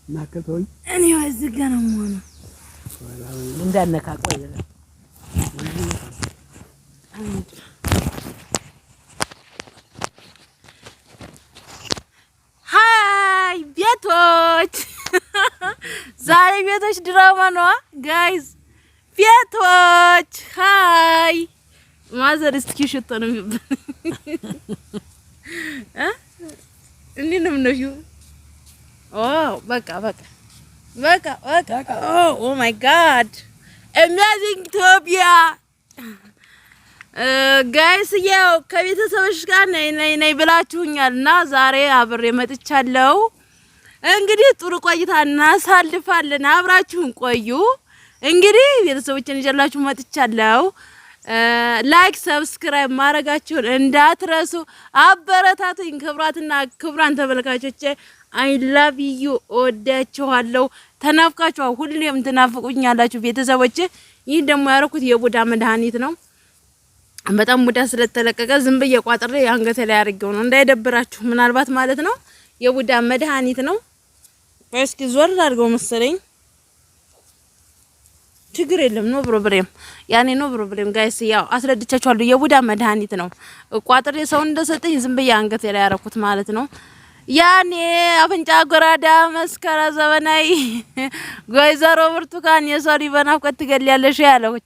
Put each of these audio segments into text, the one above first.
ናከቶኝ እኔ እዚህ ጋር ነው የምሆነው። እንዳነካቀው ይላል። ሃይ ቤቶች፣ ዛሬ ቤቶች ድራማ ነው ጋይዝ። ቤቶች ሃይ ማዘር እስኪ ሽቶ ነው የሚባል እንዴ ነው ነው በቃ ኦ ማይ ጋድ አሜዚንግ ኢትዮጵያ ጋይስ። ያው ከቤተሰቦች ጋር ነይ ብላችሁኛልና ዛሬ አብሬ መጥቻለሁ። እንግዲህ ጥሩ ቆይታ እናሳልፋለን። አብራችሁን ቆዩ። እንግዲህ ቤተሰቦችን ይዤላችሁ መጥቻለሁ። ላይክ ሰብስክራይብ ማድረጋችሁን እንዳትረሱ። አበረታቱኝ። ክብራን ተመልካቾቼ አይ ላቭ ዩ ወዳችኋለሁ። ተናፍቃችኋል። ሁሌም ትናፍቁኛላችሁ ቤተሰቦቼ። ይህ ደግሞ ያደረኩት የቡዳ መድኃኒት ነው። በጣም ቡዳ ስለተለቀቀ ዝም ብዬ ቋጥሬ አንገቴ ላይ አድርጌው ነው እንዳይደብራችሁ ምናልባት ማለት ነው። የቡዳ መድኃኒት ነው። እስኪ ዞር አድርገው መሰለኝ። ችግር የለም ኖ ፕሮብሌም ኖ ፕሮብሌም ጋይስ። ያው አስረድቻችኋለሁ። የቡዳ መድኃኒት ነው። ቋጥሬ ሰው እንደሰጠኝ ዝም ብዬ አንገቴ ላይ ያደረኩት ማለት ነው። ያኔ አፍንጫ ጎራዳ መስከረ ዘበናይ ወይዘሮ ብርቱካን የሰው ልጅ በናፍቆት ትገድያለሽ ያለሁት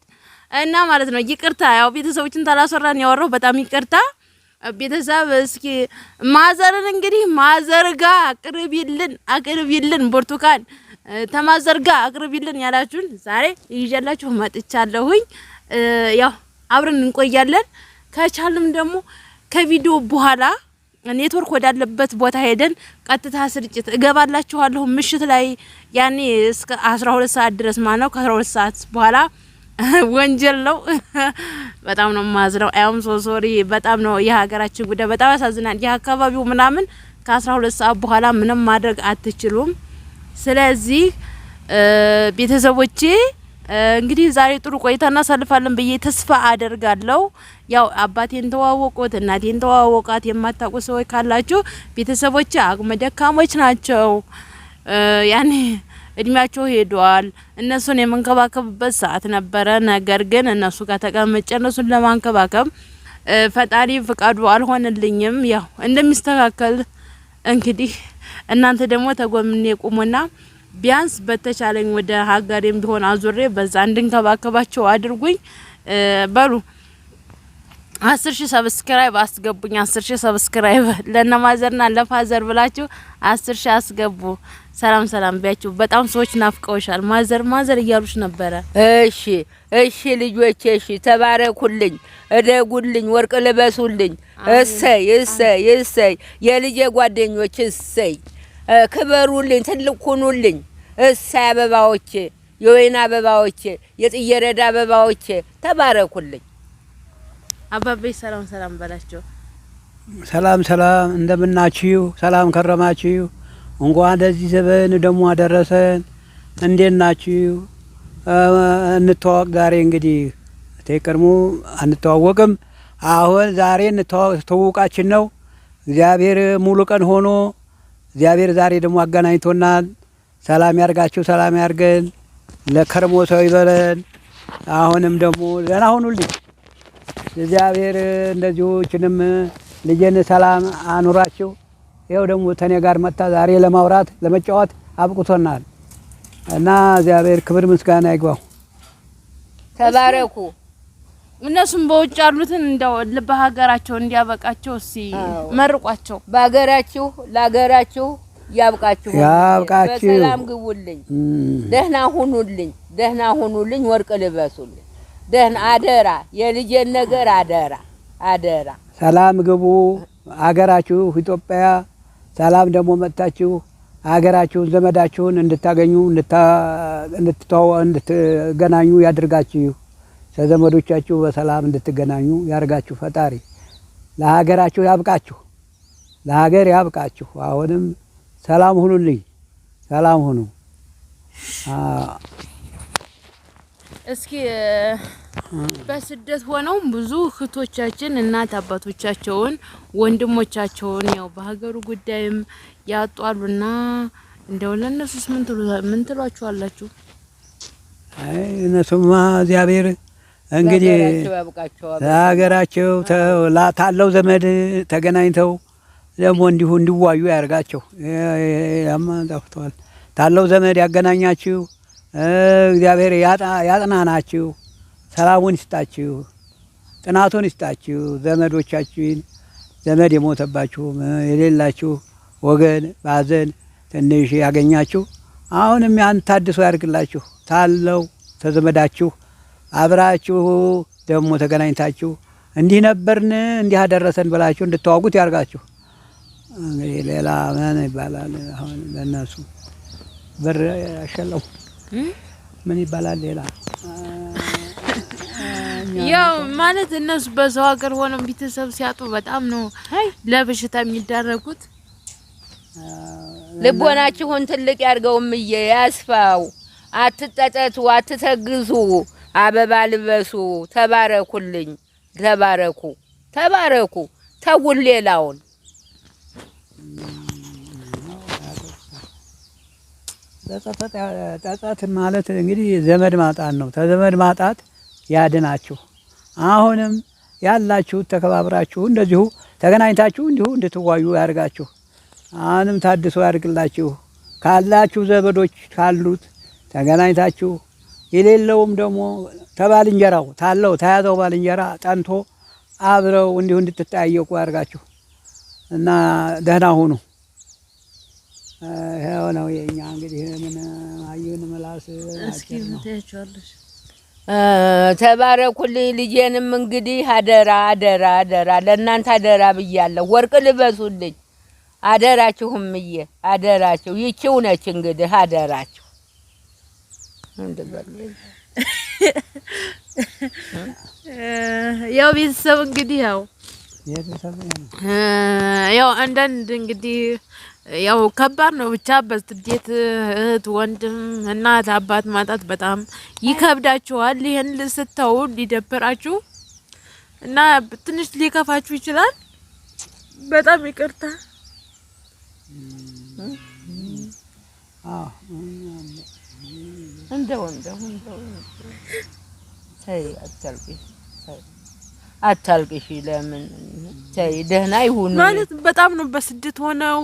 እና ማለት ነው። ይቅርታ ያው ቤተሰቦችን ታላሰራን ያወራው በጣም ይቅርታ ቤተሰብ። እስኪ ማዘርን እንግዲህ ማዘርጋ አቅርቢልን ብርቱካን ተማዘርጋ አቅርቢልን ያላችሁን ዛሬ ይዤላችሁ መጥቻለሁኝ። ያው አብረን እንቆያለን። ከቻልም ደግሞ ከቪዲዮ በኋላ ኔትወርክ ወዳለበት ቦታ ሄደን ቀጥታ ስርጭት እገባላችኋለሁ። ምሽት ላይ ያኔ እስከ 12 ሰዓት ድረስ ማለት ነው። ከ12 ሰዓት በኋላ ወንጀል ነው። በጣም ነው ማዝነው። አሁን ሶሪ በጣም ነው የሀገራችን ጉዳይ በጣም ያሳዝናል። የአካባቢው ምናምን ከ12 ሰዓት በኋላ ምንም ማድረግ አትችሉም። ስለዚህ ቤተሰቦቼ እንግዲህ ዛሬ ጥሩ ቆይታ እናሳልፋለን ብዬ ተስፋ አደርጋለሁ። ያው አባቴን ተዋወቁት፣ እናቴን ተዋወቃት። የማታውቁ ሰዎች ካላችሁ ቤተሰቦቼ አቅመ ደካሞች ናቸው። ያኔ እድሜያቸው ሄዷል። እነሱን የምንከባከብበት ሰዓት ነበረ። ነገር ግን እነሱ ጋር ተቀምጬ እነሱን ለማንከባከብ ፈጣሪ ፍቃዱ አልሆነልኝም። ያው እንደሚስተካከል እንግዲህ እናንተ ደግሞ ተጎምኔ ቁሙና ቢያንስ በተቻለኝ ወደ ሀገሬም ቢሆን አዙሬ በዛ እንድንከባከባቸው አድርጉኝ። በሉ 10,000 ሰብስክራይብ አስገቡኝ። 10,000 ሰብስክራይብ ለነማዘርና ለፋዘር ብላችሁ 10,000 አስገቡ። ሰላም ቢያችሁ። በጣም ሰዎች ናፍቀውሻል። ማዘር እያሉሽ ነበረ። እሺ ልጆቼ፣ እሺ ተባረኩልኝ፣ እደጉልኝ፣ ወርቅ ልበሱልኝ። እሰይ የልጄ ጓደኞች እሰይ ክበሩልኝ፣ ትልቅ ሁኑልኝ። እሰይ አበባዎቼ፣ የወይን አበባዎቼ፣ የጥየረዳ አበባዎቼ ተባረኩልኝ። አባቤ ሰላም በላቸው። ሰላም እንደምናችሁ? ሰላም ከረማችሁ? እንኳን ለዚህ ዘመን ደግሞ አደረሰን። እንዴት ናችሁ? እንተዋወቅ ዛሬ። እንግዲህ ተቀርሞ አንተዋወቅም። አሁን ዛሬ ተዋወቃችን ነው። እግዚአብሔር ሙሉ ቀን ሆኖ እግዚአብሔር ዛሬ ደግሞ አገናኝቶናል። ሰላም ያርጋችሁ፣ ሰላም ያርገን፣ ለከርሞ ሰው ይበለን። አሁንም ደግሞ ደህና ሁኑልኝ። እግዚአብሔር እንደዚሁችንም ልጄን ሰላም አኑራችሁ። ይኸው ደግሞ ተኔ ጋር መጣ ዛሬ ለማውራት ለመጫወት አብቁቶናል እና እግዚአብሔር ክብር ምስጋና ይግባው። ተባረኩ። እነሱም በውጭ ያሉትን እንደው ለሀገራቸው እንዲያበቃቸው እስቲ መርቋቸው። በሀገራችሁ ለሀገራችሁ ያብቃችሁ። በሰላም ግቡልኝ፣ ደህና ሁኑልኝ፣ ወርቅ ልበሱልኝ። ደህና አደራ፣ የልጄን ነገር አደራ። ሰላም ግቡ። አገራችሁ ኢትዮጵያ ሰላም ደግሞ መጣችሁ አገራችሁን ዘመዳችሁን እንድታገኙ እንድትገናኙ ያድርጋችሁ። ከዘመዶቻችሁ በሰላም እንድትገናኙ ያርጋችሁ ፈጣሪ። ለሀገራችሁ ያብቃችሁ፣ ለሀገር ያብቃችሁ። አሁንም ሰላም ሁኑልኝ፣ ሰላም ሁኑ። እስኪ በስደት ሆነው ብዙ እህቶቻችን እናት አባቶቻቸውን ወንድሞቻቸውን ያው በሀገሩ ጉዳይም ያጧሉና እንደው ለነሱስ ምን ትሏቸዋላችሁ? አይ እነሱማ እግዚአብሔር እንግዲህ ሀገራቸው ታለው ዘመድ ተገናኝተው ደግሞ እንዲሁ እንዲዋዩ ያርጋቸው። ያማ ጠፍቷል። ታለው ዘመድ ያገናኛችሁ እግዚአብሔር ያጥናናችሁ፣ ሰላሙን ይስጣችሁ፣ ጥናቱን ይስጣችሁ። ዘመዶቻችን ዘመድ የሞተባችሁ የሌላችሁ ወገን ባዘን ትንሽ ያገኛችሁ አሁንም ያን ታድሶ ያርግላችሁ። ታለው ተዘመዳችሁ አብራችሁ ደግሞ ተገናኝታችሁ እንዲህ ነበርን እንዲህ አደረሰን ብላችሁ እንድትዋጉት ያርጋችሁ። እንግዲህ ሌላ ምን ይባላል? አሁን ለነሱ ብር ያሸለው ምን ይባላል? ሌላ ያው ማለት እነሱ በሰው ሀገር ሆነው ቤተሰብ ሲያጡ በጣም ነው ለበሽታ የሚዳረጉት። ልቦናችሁን ትልቅ ያርገውም ያስፋው። አትጠጠቱ፣ አትተግዙ፣ አበባ ልበሱ። ተባረኩልኝ፣ ተባረኩ፣ ተባረኩ። ተውል ሌላውን ጸጸት ማለት እንግዲህ ዘመድ ማጣት ነው። ተዘመድ ማጣት ያድናችሁ። አሁንም ያላችሁ ተከባብራችሁ እንደዚሁ ተገናኝታችሁ እንዲሁ እንድትዋዩ ያርጋችሁ። አሁንም ታድሶ ያርግላችሁ። ካላችሁ ዘመዶች ካሉት ተገናኝታችሁ የሌለውም ደግሞ ተባልንጀራው ታለው ተያዘው ባልንጀራ ጠንቶ አብረው እንዲሁ እንድትጠያየቁ ያርጋችሁ እና ደህና ሁኑ። ይሄው ነው የኛ እንግዲህ ምን አዩን መላስ እስኪ ምታያቸዋለሽ። ተባረኩልኝ። ልጄንም እንግዲህ አደራ አደራ አደራ ለእናንተ አደራ ብያለሁ። ወርቅ ልበሱልኝ አደራችሁም አደራችሁ። ይቺው ነች እንግዲህ አደራችሁ። ያው ቤተሰብ እንግዲህ ያው አንዳንድ እንግዲህ ያው ከባድ ነው። ብቻ በስደት እህት ወንድም እናት አባት ማጣት በጣም ይከብዳችኋል። ይሄን ልስተው ሊደብራችሁ እና ትንሽ ሊከፋችሁ ይችላል። በጣም ይቅርታ። እንደው አታልቅሽ። ለምን ተይ፣ ደህና ይሁኑ ማለት በጣም ነው። በስደት ሆነው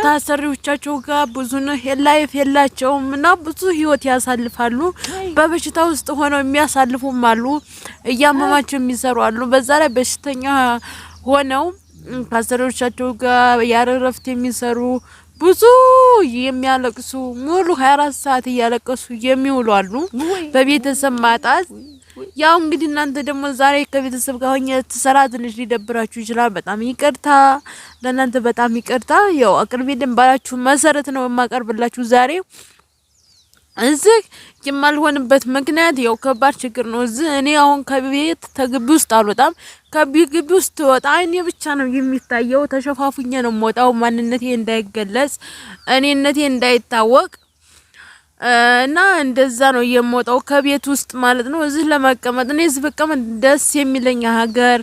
ታሰሪዎቻቸው ጋር ብዙ ነው ላይፍ የላቸውም እና ብዙ ህይወት ያሳልፋሉ። በበሽታ ውስጥ ሆነው የሚያሳልፉም አሉ፣ እያመማቸው የሚሰሩ አሉ። በዛ ላይ በሽተኛ ሆነው ታሰሪዎቻቸው ጋር ያረረፍት የሚሰሩ ብዙ የሚያለቅሱ ሙሉ 24 ሰዓት እያለቀሱ የሚውሉ አሉ በቤተሰብ ማጣት። ያው እንግዲህ እናንተ ደግሞ ዛሬ ከቤተሰብ ጋር ሆኜ ትሰራ ትንሽ ሊደብራችሁ ይችላል። በጣም ይቅርታ፣ ለእናንተ በጣም ይቅርታ። ያው አቅርቤ ደንባላችሁ መሰረት ነው የማቀርብላችሁ ዛሬ። እዚህ የማልሆንበት ምክንያት ያው ከባድ ችግር ነው። እዚህ እኔ አሁን ከቤት ተግቢ ውስጥ አልወጣም። ከግቢ ውስጥ ወጣ እኔ ብቻ ነው የሚታየው። ተሸፋፉኜ ነው የምወጣው፣ ማንነቴ እንዳይገለጽ፣ እኔነቴ እንዳይታወቅ እና እንደዛ ነው የምወጣው ከቤት ውስጥ ማለት ነው። እዚህ ለመቀመጥ እኔ እዚህ በቀመጥ ደስ የሚለኝ ሀገር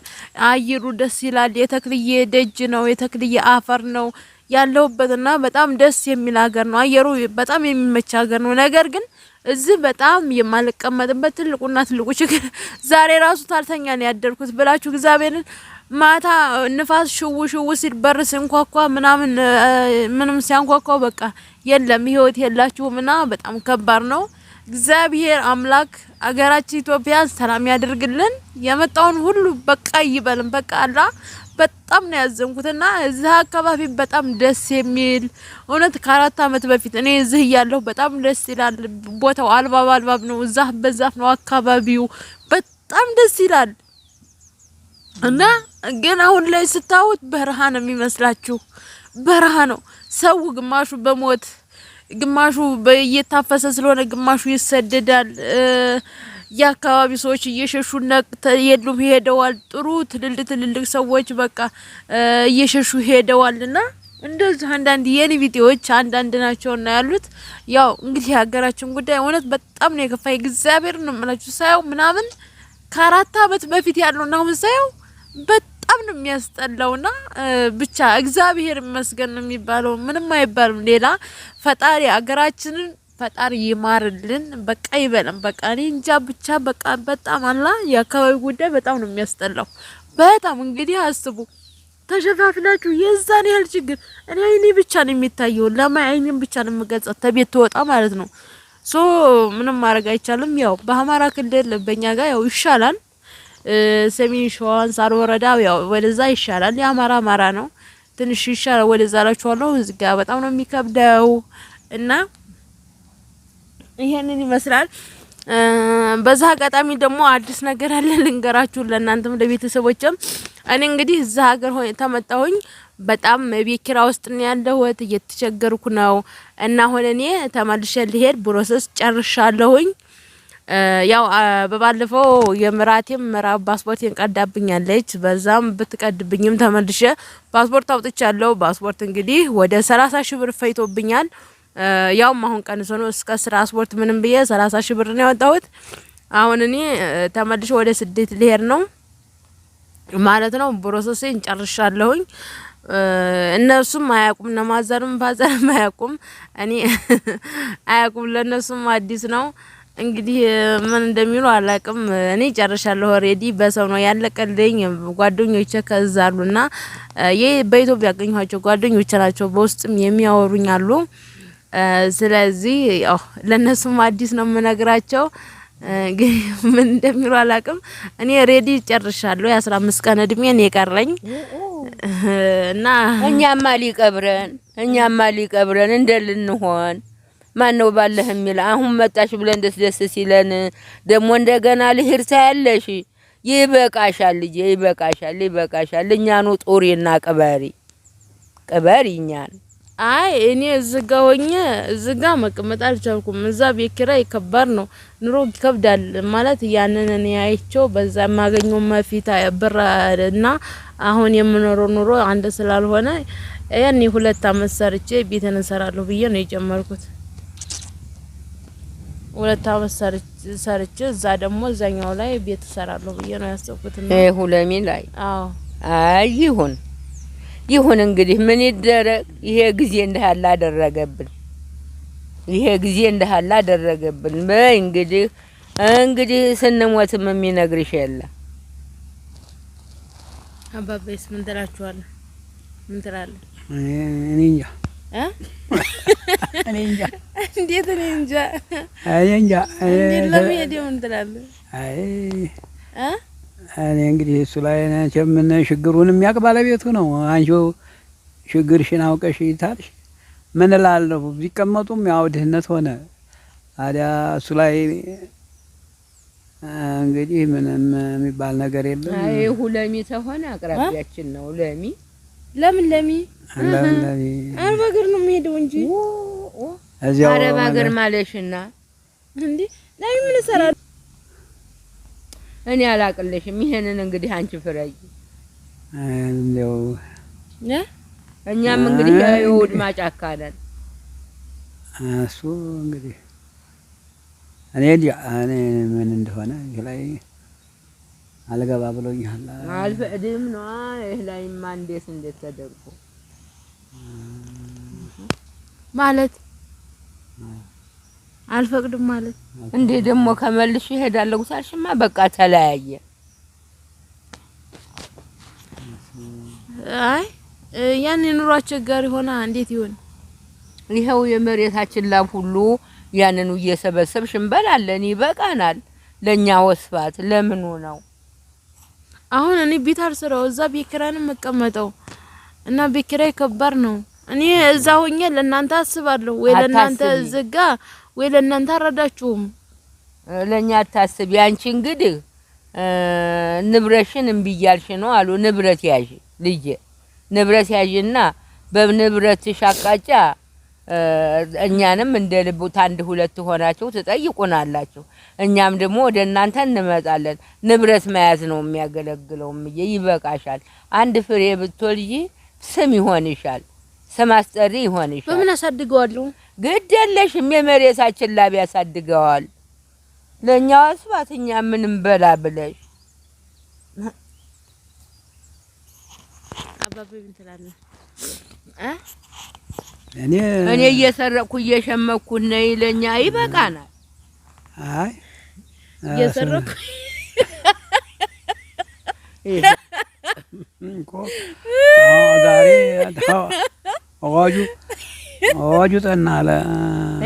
አየሩ ደስ ይላል። የተክልዬ ደጅ ነው፣ የተክልዬ አፈር ነው ያለውበትና በጣም ደስ የሚል ሀገር ነው። አየሩ በጣም የሚመች ሀገር ነው። ነገር ግን እዚህ በጣም የማልቀመጥበት ትልቁና ትልቁ ችግር ዛሬ ራሱ ታልተኛ ነው ያደርኩት ብላችሁ እግዚአብሔርን ማታ ንፋስ ሽው ሽው ሲል በር ሲንኳኳ ምናምን ምንም ሲያንኳኳ በቃ የለም ህይወት የላችሁምና በጣም ከባድ ነው። እግዚአብሔር አምላክ አገራችን ኢትዮጵያን ሰላም ያደርግልን። የመጣውን ሁሉ በቃ ይበልን። በቃ አላ በጣም ነው ያዘንኩትና እዚህ አካባቢ በጣም ደስ የሚል እውነት ከ4 አመት በፊት እኔ እዚህ ያለሁ በጣም ደስ ይላል። ቦታው አልባብ ነው፣ ዛፍ በዛፍ ነው አካባቢው በጣም ደስ ይላል። እና ግን አሁን ላይ ስታዩት በረሃ ነው የሚመስላችሁ። በረሃ ነው። ሰው ግማሹ በሞት ግማሹ በየታፈሰ ስለሆነ ግማሹ ይሰደዳል። የአካባቢ ሰዎች እየሸሹ የሉም ሄደዋል። ጥሩ ትልልቅ ሰዎች በቃ እየሸሹ ሄደዋልና እንደዚህ አንዳንድ የኔ ቪዲዮዎች አንዳንድ ናቸውና ያሉት ያው እንግዲህ የሀገራችን ጉዳይ እውነት በጣም ነው የከፋይ። እግዚአብሔር ነው የምላችሁ ሳየው ምናምን ከ4 አመት በፊት ያለውና አሁን ሳየው በጣም ነው የሚያስጠላውና ብቻ እግዚአብሔር ይመስገን ነው የሚባለው። ምንም አይባልም ሌላ። ፈጣሪ ሀገራችንን ፈጣሪ ይማርልን በቃ ይበለም። በቃ እኔ እንጃ ብቻ በቃ በጣም አላ የአካባቢ ጉዳይ በጣም ነው የሚያስጠላው። በጣም እንግዲህ አስቡ ተሸፋፍናችሁ የዛን ያህል ችግር እኔ አይኔ ብቻ ነው የሚታየው። ለማይ አይኔን ብቻ ነው የምገጸት ተቤት ተወጣ ማለት ነው። ምንም ማድረግ አይቻልም። ያው በአማራ ክልል በእኛ ጋር ያው ይሻላል። ሰሜን ሸዋ አንሳር ወረዳ ያው ወደዛ ይሻላል። የአማራ ነው ትንሽ ይሻላል ወደዛ ላችኋለሁ። እዚህ ጋር በጣም ነው የሚከብደው እና ይሄንን ይመስላል። በዛ አጋጣሚ ደግሞ አዲስ ነገር አለ ልንገራችሁ ለእናንተም ለቤተሰቦችም። እኔ እንግዲህ እዛ ሀገር ተመጣሁኝ በጣም ቤት ኪራይ ውስጥ ነው ያለሁት፣ እየተቸገርኩ ነው እና አሁን እኔ ተመልሼ ልሄድ ፕሮሰስ ጨርሻለሁኝ። ያው በባለፈው የምራቴም ምዕራብ ፓስፖርቴን ቀዳብኛለች። በዛም ብትቀድብኝም ተመልሼ ፓስፖርት አውጥቻለሁ። ፓስፖርት እንግዲህ ወደ 30 ሺህ ብር ፈይቶብኛል። ያው አሁን ቀንሶ ነው እስከ ትራንስፖርት ምንም ብዬ 30 ሺህ ብር ነው ያወጣሁት። አሁን እኔ ተመልሼ ወደ ስደት ልሄድ ነው ማለት ነው። ፕሮሰሴን ጨርሻለሁኝ። እነሱም አያውቁም፣ ነማዘርም ፋዘርም አያውቁም፣ እኔ አያውቁም። ለነሱም አዲስ ነው እንግዲህ ምን እንደሚሉ አላውቅም። እኔ ጨርሻለሁ ኦሬዲ በሰው ነው ያለቀልኝ። ጓደኞቼ ከዛሉና በኢትዮጵያ ያገኘኋቸው ጓደኞቼ ናቸው በውስጥም የሚያወሩኝ አሉ። ስለዚህ ያው ለነሱም አዲስ ነው የምነግራቸው። ግን ምን እንደሚሉ አላውቅም። እኔ ሬዲ ጨርሻለሁ። የ15 ቀን እድሜ ነው የቀረኝ እና እኛማ ሊቀብረን እንደልንሆን ማን ነው ባለህ የሚል አሁን መጣሽ ብለን ደስ ሲለን ደግሞ እንደገና ልሂድ ሳያለሽ ይበቃሻል ልጄ ይበቃሻል። እኛኑ ጦሪና ቅበሪ እኛን። አይ እኔ እዝጋ ሆኜ እዝጋ መቀመጥ አልቻልኩም። እዛ ቤት ኪራይ ከባድ ነው፣ ኑሮ ይከብዳል ማለት ያንን እኔ አይቼው በዛ የማገኘው መፊታ ብርና አሁን የምኖረው ኑሮ አንድ ስላልሆነ ያኔ 2 አመት ሰርቼ ቤቴን እንሰራለሁ ብዬ ነው የጀመርኩት። 2 አመት ሰርቼ እዛ ደግሞ እዛኛው ላይ ቤት እሰራለሁ ብዬ ነው ያሰብኩት። ሁለሚ ላይ አዎ አይ ይሁን እንግዲህ ምን ይደረግ። ይሄ ጊዜ እንደሃላ አደረገብን። በይ እንግዲህ ስንሞትም የሚነግርሽ የለ። አባቤስ ምን ትላችኋለህ? ምን ትላለህ? እኔ እንጃ እንዴት እኔ እንጃ ለምን ምን ትላለህ? አይ እኔ እንግዲህ እሱ ላይ ምን ችግሩን የሚያውቅ ባለቤቱ ነው። አንቺው ችግርሽን አውቀሽ ይታልሽ ምን እላለሁ። ቢቀመጡም ያው ድህነት ሆነ። ታዲያ እሱ ላይ እንግዲህ ምንም የሚባል ነገር የለም። አይ ሁለሚ ተሆነ አቅራቢያችን ነው። ለሚ አረብ ሀገር ነው የሚሄደው እንጂ አረብ ሀገር ማለሽና እንዴ ላይ ምን ሰራ እኔ አላቅልሽም። ይሄንን እንግዲህ አንቺ ፍረጂ። እንደው እኛም እንግዲህ የውድ ማጫካ ነን። እሱ እንግዲህ እኔ ምን እንደሆነ ላይ አልገባ ብሎኛል። አልፈቅድም ነው ይሄ ላይማ እንዴት ተደርጎ ማለት አልፈቅድም ማለት እንዴ ደግሞ ከመልሽ ይሄዳለሁ ሳልሽማ በቃ ተለያየ። አይ ያን ኑሮ አስቸጋሪ ሆና እንዴት ይሆን? ይሄው የመሬታችን ላብ ሁሉ ያንኑ እየሰበሰብሽ እንበላለን፣ ይበቃናል። ለኛ ወስፋት ለምኑ ነው? አሁን እኔ ቤት አልሰራው እዛ ቤት ኪራይ ነው የምቀመጠው እና ቤት ኪራይ ከባድ ነው። እኔ እዛ ሆኜ ለእናንተ አስባለሁ ወይ ለእናንተ ዝጋ ወይ ለእናንተ አረዳችሁም። ለኛ አታስቢ። አንቺ እንግዲህ ንብረሽን እምብያልሽ ነው አሉ። ንብረት ያዥ ልጄ፣ ንብረት ያዥና በንብረትሽ አቃጫ እኛንም እንደ ልቡት 1-2 ሆናችሁ ትጠይቁናላችሁ። እኛም ደግሞ ወደ እናንተ እንመጣለን። ንብረት መያዝ ነው የሚያገለግለው። ይበቃሻል። አንድ ፍሬ ብትወልጂ ስም ይሆንሻል። ስም አስጠሪ ይሆንሻል። በምን አሳድገዋለሁ? ግድ የለሽም የመሬታችን ላብ ያሳድገዋል። ለኛው አስባትኛ ምንም በላ ብለሽ አባቤ ምን ትላለህ? እኔ እየሰረኩ እየሸመኩ ነኝ ለኛ ይበቃናል። አይ እየሰረኩ እንኮ ዛሬ አዋጁ ጠናለ።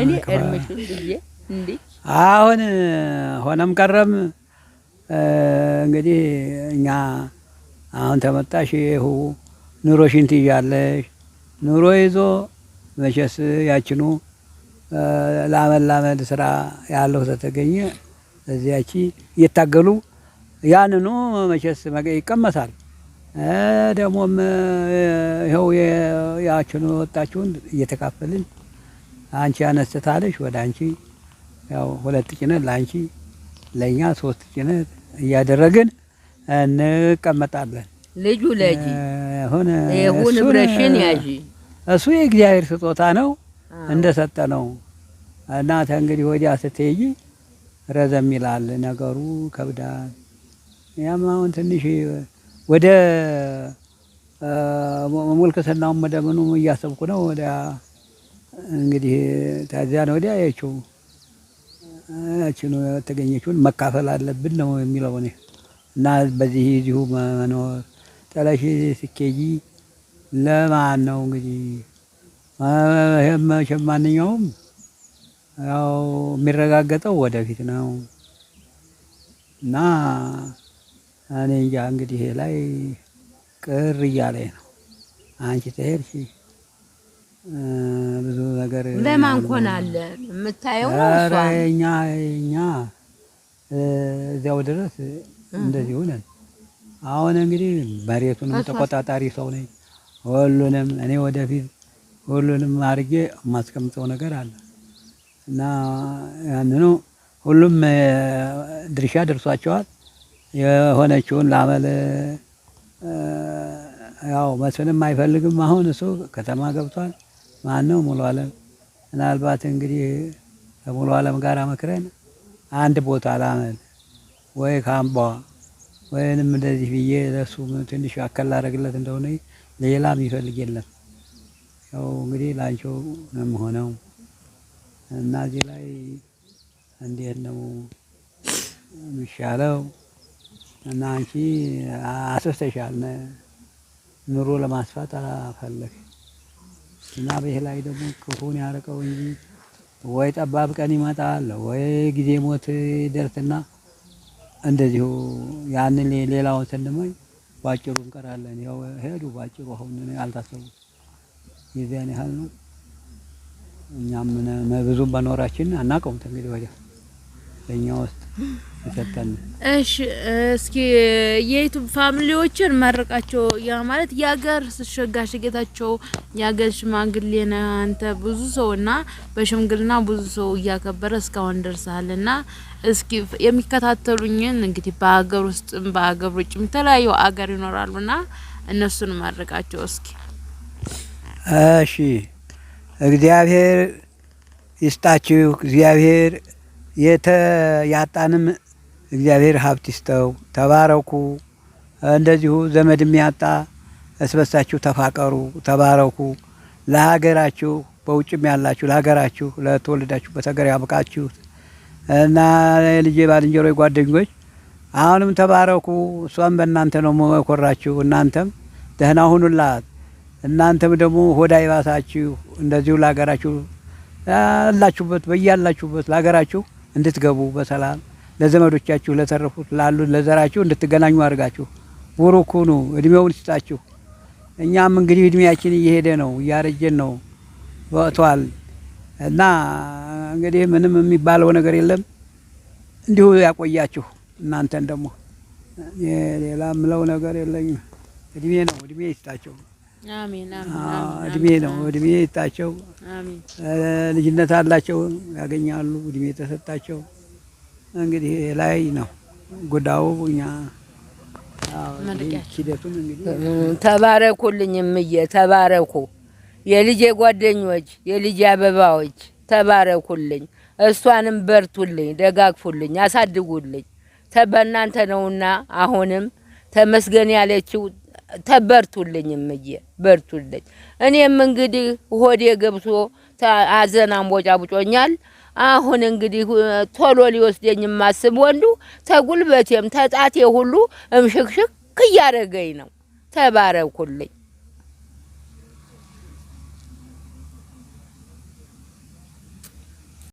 እኔ እርምሽን ልጄ እንዴ አሁን ሆነም ቀረም እንግዲህ እኛ አሁን ተመጣሽ ይሁ ኑሮሽን ትይዣለሽ። ኑሮ ይዞ መቼስ ያችኑ ላመድ ስራ ያለው ተተገኘ እዚያቺ እየታገሉ ያንኑ መቼስ ይቀመሳል። ደግሞም ይኸው ያችኑ ወጣችሁን እየተካፈልን አንቺ አነስተታለሽ ወደ አንቺ ያው 2 ጭነት ለአንቺ ለኛ 3 ጭነት እያደረግን እንቀመጣለን። ልጁ ለጂ ሆነ ይሁን ብረሽን ያጂ እሱ የእግዚአብሔር ስጦታ ነው እንደሰጠ ነው። እና እንግዲህ ወዲያ ስትሄጂ ረዘም ይላል ነገሩ ከብዳል። ያም አሁን ትንሽ ወደ ሙልክስናው መደመኑ እያሰብኩ ነው። ወደ እንግዲህ ታዚያ ነው ወዲያ ያቺኑ ተገኘችውን መካፈል አለብን ነው የሚለው እኔ እና በዚህ እዚሁ መኖር ጥለሽ ስኬጂ ለማን ነው እንግዲህ መቼም ማንኛውም ያው የሚረጋገጠው ወደፊት ነው እና እኔ እንጃ እንግዲህ ላይ ቅር እያለኝ ነው። አንቺ ተሄድሽ ብዙ ነገር ለማን ኮናለን የምታየው ነው እኛ እዚያው ድረስ እንደዚህ ሆነን አሁን እንግዲህ መሬቱንም ተቆጣጣሪ ሰው ነኝ። ሁሉንም እኔ ወደፊት ሁሉንም አድርጌ የማስቀምጠው ነገር አለ እና ያንኑ ሁሉም ድርሻ ደርሷቸዋል። የሆነችውን ላመል ያው መስፍንም አይፈልግም። አሁን እሱ ከተማ ገብቷል። ማነው ሙሉ ዓለም ምናልባት እንግዲህ ከሙሉ ዓለም ጋር መክረን አንድ ቦታ ላመል ወይ ካምቧ ወይንም እንደዚህ ብዬ ለሱ ትንሽ አከል አደረግለት እንደሆነ ሌላ የሚፈልግ የለም። ያው እንግዲህ ላንቺው ነው የምሆነው እና እዚህ ላይ እንዴት ነው የሚሻለው? እና አንቺ አስስተሻል ኑሮ ለማስፋት አፈለግ እና በዚህ ላይ ደግሞ ክፉን ያርቀው እንጂ ወይ ጠባብ ቀን ይመጣል ወይ ጊዜ ሞት ይደርስና እንደዚሁ ያንን ሌላውን ስንመኝ ባጭሩ እንቀራለን። ያው ሄዱ ባጭሩ አሁን አልታሰቡ የዚያን ያህል ነው። እኛም ብዙም በኖራችን አናውቀውም እንግዲህ ወዲያ በእኛ ውስጥ ተሰጠን። እሺ እስኪ የዩቲዩብ ፋሚሊዎችን መርቃቸው። ያ ማለት የሀገር ሸጋሽ ጌታቸው የሀገር ሽማግሌ ነህ አንተ። ብዙ ሰውና በሽምግልና ብዙ ሰው እያከበረ እስካሁን ደርሰሃልና እስኪ የሚከታተሉኝን እንግዲህ በሀገር ውስጥም በሀገር ውጭም የተለያዩ አገር ይኖራሉና እነሱን መርቃቸው እስኪ። እሺ እግዚአብሔር ይስጣችሁ። እግዚአብሔር ያጣንም እግዚአብሔር ሀብት ይስጠው። ተባረኩ። እንደዚሁ ዘመድም ያጣ እስበሳችሁ ተፋቀሩ፣ ተባረኩ። ለሀገራችሁ በውጭም ያላችሁ ለሀገራችሁ ለተወለዳችሁበት ሀገር ያብቃችሁ እና ልጄ ባልንጀሮች ጓደኞች አሁንም ተባረኩ። እሷም በእናንተ ነው መኮራችሁ። እናንተም ደህና ሁኑላት። እናንተም ደግሞ ሆዳ ይባሳችሁ። እንደዚሁ ለሀገራችሁ ያላችሁበት በያላችሁበት ለሀገራችሁ እንድትገቡ በሰላም ለዘመዶቻችሁ ለተረፉት ላሉ ለዘራችሁ እንድትገናኙ አድርጋችሁ ቡሩክ ሁኑ። እድሜውን ይስጣችሁ። እኛም እንግዲህ እድሜያችን እየሄደ ነው፣ እያረጀን ነው ወጥቷል እና እንግዲህ ምንም የሚባለው ነገር የለም። እንዲሁ ያቆያችሁ። እናንተን ደግሞ ሌላ ምለው ነገር የለኝም። እድሜ ነው፣ እድሜ ይስጣቸው። አሜን እድሜ ነው፣ እድሜ ይስጣቸው። አሜን። ልጅነት አላቸው ያገኛሉ፣ እድሜ ተሰጣቸው። እንግዲህ ላይ ነው ጉዳዩ። እኛ ሂደቱን እንግዲህ ተባረኩልኝ እምዬ ተባረኩ። የልጄ ጓደኞች የልጄ አበባዎች ተባረኩልኝ። እሷንም በርቱልኝ፣ ደጋግፉልኝ፣ አሳድጉልኝ። በእናንተ ነውና አሁንም ተመስገን ያለችው ተበርቱልኝ እምዬ በርቱልኝ። እኔም እንግዲህ ሆዴ ገብቶ አዘናም ቦጫቡጮኛል። አሁን እንግዲህ ቶሎ ሊወስደኝ ማስብ ወንዱ ተጉልበቴም ተጣቴ ሁሉ እምሽክሽክ እያረገኝ ነው። ተባረኩልኝ።